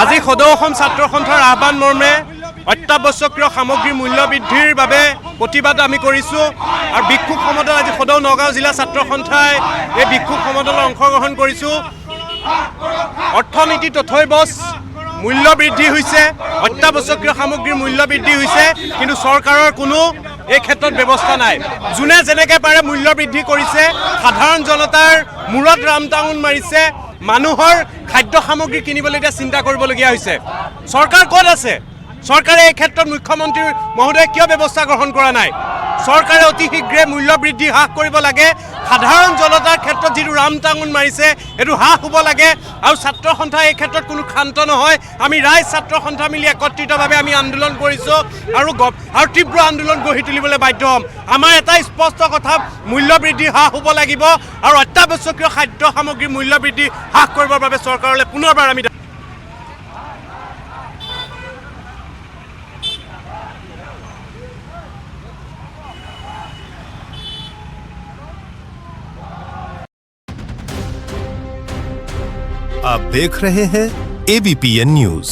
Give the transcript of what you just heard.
আজি সদৌ অসম ছাত্ৰ সন্থাৰ আহ্বান মৰ্মে অত্যাৱশ্যকীয় সামগ্ৰীৰ মূল্য বৃদ্ধিৰ বাবে প্ৰতিবাদ আমি কৰিছোঁ আৰু বিক্ষোভ সমদল আজি সদৌ নগাঁও জিলা ছাত্ৰ সন্থাই এই বিক্ষোভ সমদলত অংশগ্ৰহণ কৰিছোঁ। অৰ্থনীতি তথৈবচ মূল্য বৃদ্ধি হৈছে, অত্যাৱশ্যকীয় সামগ্ৰীৰ মূল্য বৃদ্ধি হৈছে, কিন্তু চৰকাৰৰ কোনো এই ক্ষেত্ৰত ব্যৱস্থা নাই। যোনে যেনেকৈ পাৰে মূল্য বৃদ্ধি কৰিছে, সাধাৰণ জনতাৰ মূৰত ৰামটাঙোন মাৰিছে। মানুহৰ খাদ্য সামগ্ৰী কিনিবলৈ এতিয়া চিন্তা কৰিবলগীয়া হৈছে। চৰকাৰ ক'ত আছে? চৰকাৰে এই ক্ষেত্ৰত মুখ্যমন্ত্ৰী মহোদয়ে কিয় ব্যৱস্থা গ্ৰহণ কৰা নাই? চৰকাৰে অতি শীঘ্ৰে মূল্য বৃদ্ধি হ্ৰাস কৰিব লাগে। সাধাৰণ জনতাৰ ক্ষেত্ৰত যিটো ৰামটাঙোন মাৰিছে এইটো হ্ৰাস হ'ব লাগে। আৰু ছাত্ৰ সন্থা এই ক্ষেত্ৰত কোনো ক্ষান্ত নহয়। আমি ৰাইজ ছাত্ৰ সন্থা মিলি একত্ৰিতভাৱে আমি আন্দোলন কৰিছোঁ আৰু তীব্ৰ আন্দোলন গঢ়ি তুলিবলৈ বাধ্য হ'ম। আমাৰ এটা স্পষ্ট কথা, মূল্য বৃদ্ধি হ্ৰাস হ'ব লাগিব আৰু অত্যাৱশ্যকীয় খাদ্য সামগ্ৰীৰ মূল্য বৃদ্ধি হ্ৰাস কৰিবৰ বাবে চৰকাৰলৈ পুনৰবাৰ আমি आप देख रहे हैं ABPN न्यूज।